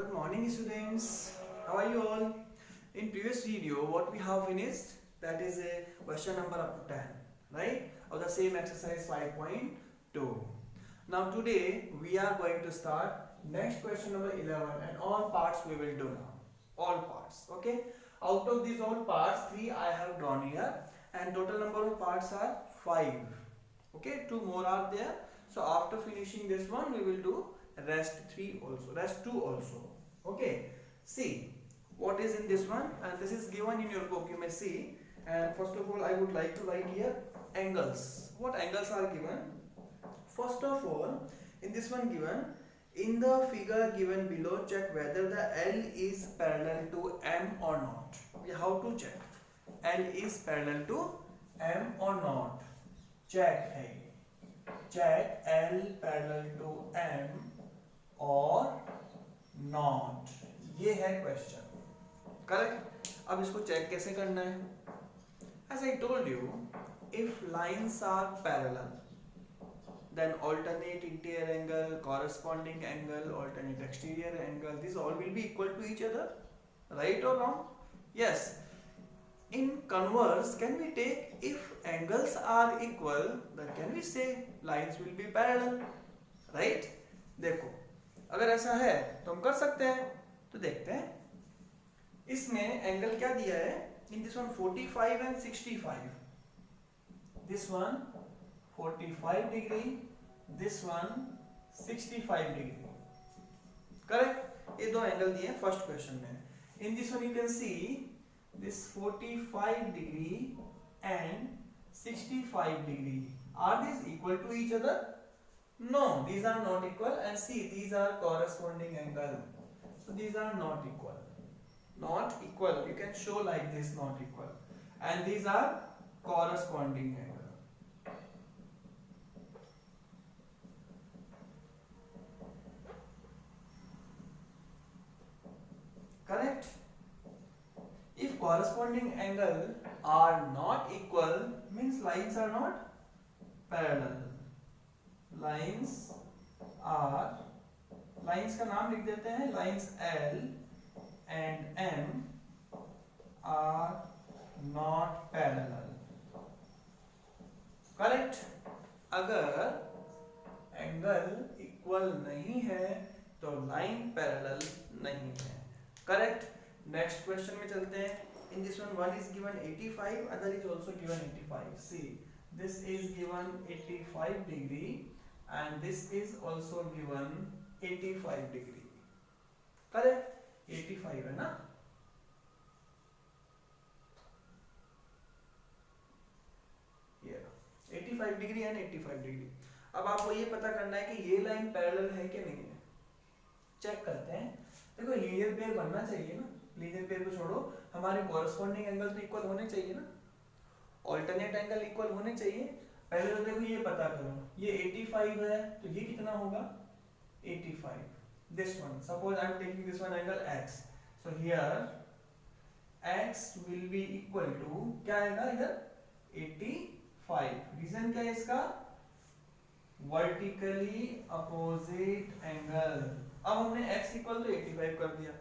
Good morning, students. How are you all? In previous video, what we have finished, that is a question number up to 10, right? Of the same exercise 5.2. Now today we are going to start next question number 11, and all parts we will do now. All parts, okay? Out of these all parts, 3 I have drawn here, and total number of parts are 5. Okay, 2 more are there. So after finishing this one, we will do rest 3 also, rest 2 also. Okay, see what is in this one, and this is given in your book, you may see. And first of all, I would like to write here angles. What angles are given? First of all, in this one given, in the figure given below, check whether the L is parallel to M or not. How to check? L is parallel to M or not. check है check L parallel to M or not. ये है question, correct. अब इसको check कैसे करना है? As I told you, if lines are parallel, then alternate interior angle, corresponding angle, alternate exterior angle, these all will be equal to each other, right or wrong? Yes. In converse, can we take if angles are equal, then can we say lines will be parallel, right? देखो, अगर ऐसा है तो हम कर सकते हैं. तो देखते हैं. इसमें एंगल क्या दिया है? In this one 45 and 65. This one 45 degree, this one 65 degree. Correct? ये दो एंगल दिए हैं फर्स्ट क्वेश्चन में. In this one you can see this 45 degree and 65 degree. Are these equal to each other? No, these are not equal. And see, these are corresponding angle. So these are not equal. Not equal. You can show like this, not equal. And these are corresponding angle. Correct? If corresponding angle are not equal, means lines are not parallel. Lines का नाम लिख देते हैं. Lines L and M are not parallel. Correct? अगर angle equal नहीं है तो line parallel नहीं है. करेक्ट. नेक्स्ट क्वेश्चन में चलते हैं. In this one is given 85, other is also given 85. See, this is given 85 degree and this is also given 85 degree. Correct? 85 है ना? Yeah, 85 degree and 85 degree. अब आपको ये पता करना है कि ये लाइन पैरेलल है कि नहीं है. चेक करते हैं. देखो, लीनियर पेयर बनना चाहिए ना. लीनियर पेयर को छोड़ो, हमारे कॉरस्पॉन्डिंग एंगल तो इक्वल होने चाहिए ना. ऑल्टरनेट एंगल इक्वल होने चाहिए. पहले तो देखो ये पता करो, ये 85 है तो ये कितना होगा? 85. This one, suppose I am taking this one angle x, so here x will be equal to क्या आएगा इधर? 85. रीजन क्या है इसका? Vertically opposite angle. अब हमने x इक्वल टू 85 कर दिया.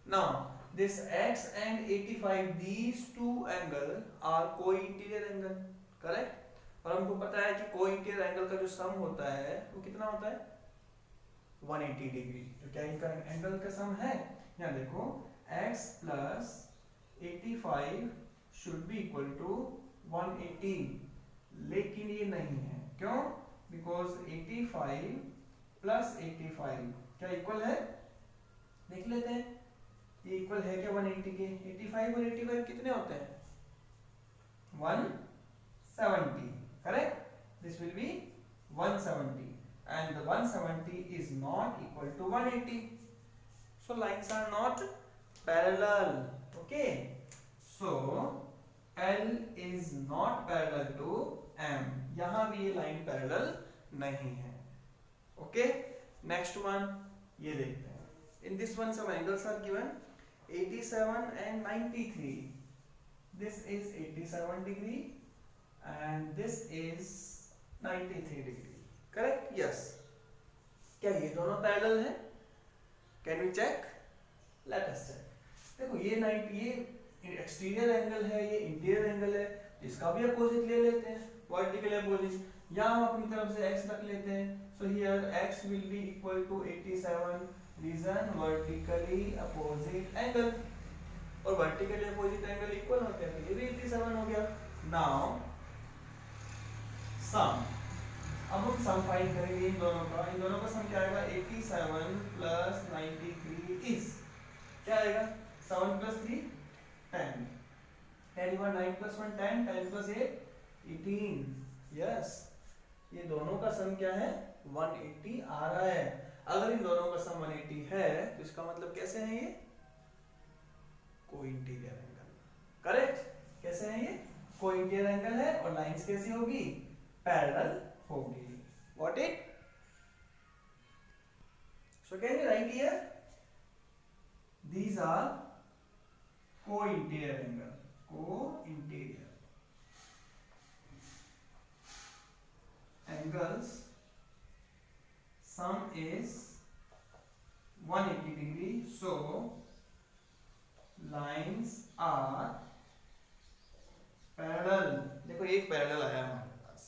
Now this x and 85, these two angle are co-interior angle. Correct? और हमको पता है कि co-interior angle का जो सम होता है वो कितना होता है? 180 डिग्री. तो क्या इनका एंगल का सम है? यहाँ देखो, x plus 85 should be equal to 180. लेकिन ये नहीं है. क्यों? Because 85 plus 85 क्या इक्वल है? देख लेते हैं. ये इक्वल है क्या 180 के? 85 और 85 कितने होते हैं? 170. Correct? This will be 170 and the 170 is not equal to 180. So lines are not parallel. Okay, so L is not parallel to M. यहाँ भी ये लाइन पैरेलल नहीं है. Okay, next one ये देखते हैं. In this one some angles are given 87 and 93. This is 87 degree and this is 93 degree. Correct? Yes. क्या ये दोनों पैरेलल हैं? Can we check? Let us check. देखो ये 90, ये एक्सटीरियर एंगल है, ये इंटीरियर एंगल है, इसका भी अपोजिट ले लेते हैं, वर्टिकल अपोजिट। यहाँ हम अपनी तरफ से x रख लेते हैं, so here x will be equal to 87 reason vertically opposite angle, और वर्टिकली अपोजिट एंगल इक्वल होते हैं, तो ये भी 87 हो गया। नाउ सम, अब हम सम फाइंड करेंगे इन दोनों का सम क्या आएगा, 87 प्लस 93 इज क्या आएगा, 7 प्लस 3 10, 10 9 प्लस 1 10, 10 प्लस 8 18, यस, ये दोनों का सम क्या है, 180 आ रहा है। अगर इन दोनों का सम 180 है तो इसका मतलब कैसे है ये, कोइंटीरियर एंगल, करेक्ट। कैसे है ये, कोइंटीरियर एंगल है, और लाइंस कैसी होगी, पैरेलल होगी। Got it? So can we write here? These are co-interior angle. Co-interior angles. Sum is 180 degree. So lines are parallel. देखो एक पैरेलल आया हमारे पास,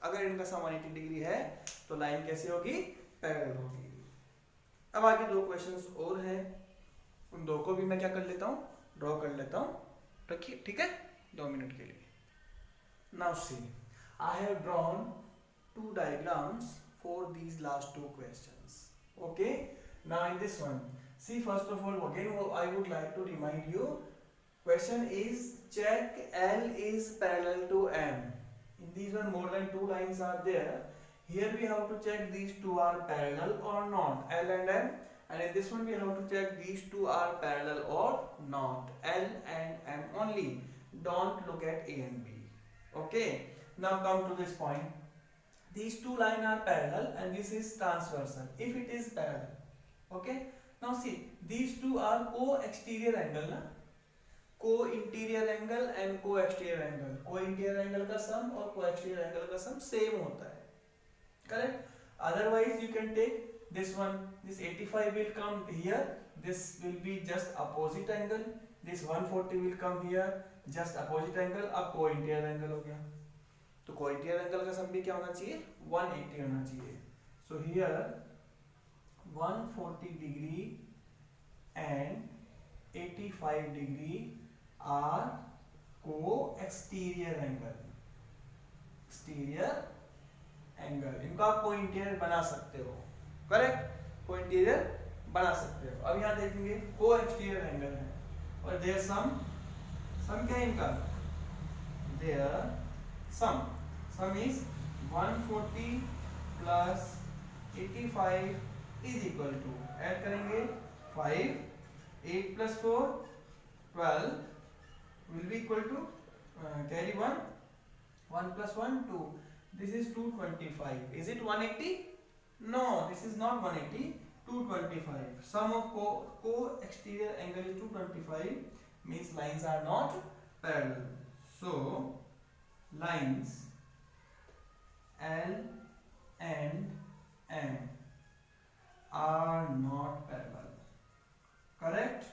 अगर इनका सम 180 डिग्री है तो लाइन कैसी होगी, पैरेलल होगी। अब आगे दो क्वेश्चंस और हैं, उन दो को भी मैं क्या कर लेता हूँ, ड्रॉ कर लेता हूँ, रखिए, ठीक है, 2 मिनट के लिए। Now see, I have drawn 2 diagrams for these last 2 questions. Okay, now in this one, see, first of all, again I would like to remind you, question is check L is parallel to M. In these one more than 2 lines are there. Here we have to check these two are parallel or not, L and M, and in this one we have to check these two are parallel or not, L and M only. Don't look at A and B. Okay, now come to this point. These two lines are parallel and this is transversal if it is parallel. Okay, now see, these two are co-exterior angle ना, co-interior angle and co-exterior angle. Co-interior angle का sum और co-exterior angle का sum same होता है, correct? Otherwise you can take this one, this 85 will come here, this will be just opposite angle, this 140 will come here, just opposite angle, अब co-interior angle हो गया, तो co-interior angle का सम भी क्या होना चाहिए, 180 होना चाहिए। So here 140 degree and 85 degree are co-exterior angle, exterior angle, इनको आप co-interior बना सकते हो, करेक्ट, co-interior बना सकते हो। अब यहाँ देखेंगे co-exterior angle है, और their sum क्या है इनका, their sum is 140 plus 85 is equal to, add करेंगे 5, 8 plus 4 12 will be equal to carry 1 plus 1 2, this is 225. Is it 180? No, this is not 180, 225. Sum of co-exterior angle is 225, means lines are not parallel. So lines L and M are not parallel, correct?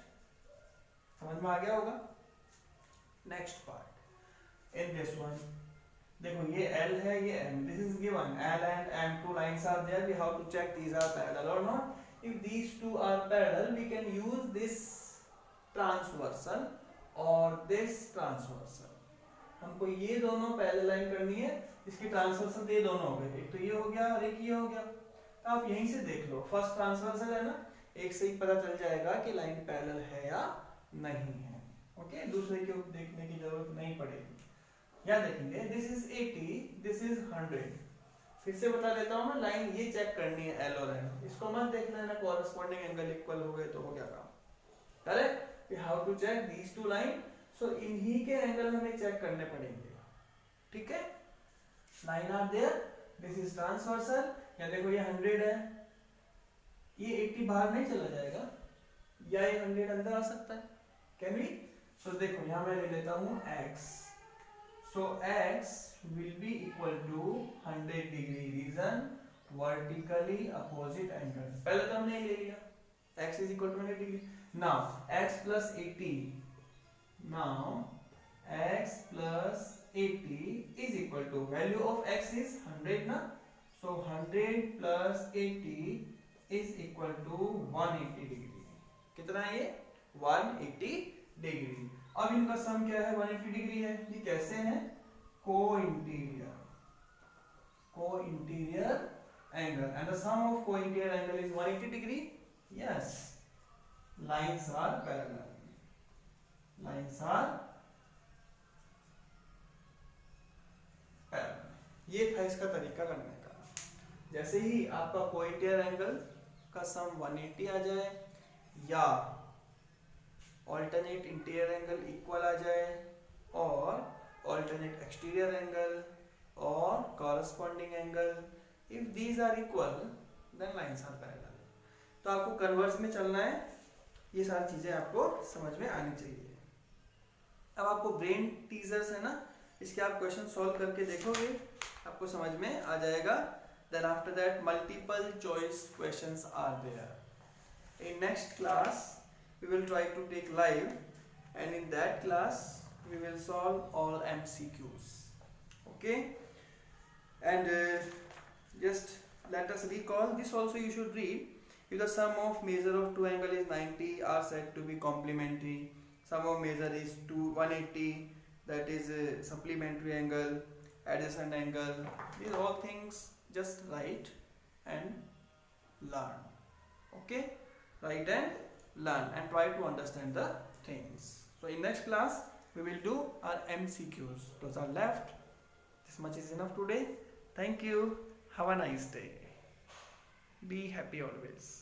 समझ में आ गया होगा। Next part, in this one देखो ये L है, ये M, this is given, L and M two lines are there, we have to check these are parallel or not. If these two are parallel, we can use this transversal or this transversal. हमको ये दोनों parallel line करनी है, इसकी transversal ये दोनों हो गए, एक तो ये हो गया और एक ये हो गया, तो आप यहीं से देख लो, फर्स्ट ट्रांसवर्सल है ना, एक से ही पता चल जाएगा कि लाइन पैरेलल है या नहीं है। ओके, दूसरे के देखने की जरूरत नहीं पड़ेगी। यहाँ देखेंगे दिस इज 80, दिस इज 100, फिर से बता देता हूँ मैं, लाइन ये चेक करनी है L और M, इसको मत देखना है ना, कॉरेस्पॉन्डिंग एंगल इक्वल हो गए तो हो गया काम, correct. We have to check these two line, so इन्हीं के एंगल हमें चेक करने पड़ेंगे, ठीक है। Line are there, this is transversal, या देखो ये 100 है, ये 80 बाहर नहीं चला जाएगा, या ये 100 अंदर आ सकता है, कैन वी। सो देखो यहाँ मैं ले लेता हूँ x, so x will be equal to 100 degree, reason vertically opposite angle, पहले तो हमने ले लिया, x is equal to 180 degree. Now x plus 80. Now x plus 80 is equal to, value of x is 100 na, so 100 plus 80 is equal to 180 degree. कितना है ये? 180 degree. अब इनका सम क्या है? 180 डिग्री है. ये कैसे है? co-interior angle, and the sum of co-interior angle is 180 degree. Yes, lines are parallel. Lines are parallel. ये था इसका तरीका करने का. जैसे ही आपका co-interior angle का सम 180 आ जाए या alternate interior angle equal आ जाए और alternate exterior angle or corresponding angle, if these are equal then lines are parallel. तो आपको कन्वर्स में चलना है. ये सारी चीजें आपको समझ में आनी चाहिए. अब आपको ब्रेन टीजर्स है ना, इसके आप क्वेश्चन सॉल्व करके देखोगे, आपको समझ में आ जाएगा. Then after that multiple choice questions are there. In next class we will try to take live, and in that class we will solve all MCQs. Okay, and just let us recall this also. You should read. If the sum of measure of two angle is 90, are said to be complementary. Sum of measure is 180, that is a supplementary angle, adjacent angle. These all things just write and learn. Okay, write and learn and try to understand the things. So in next class we will do our MCQs. Those are left. This much is enough today. Thank you. Have a nice day. Be happy always.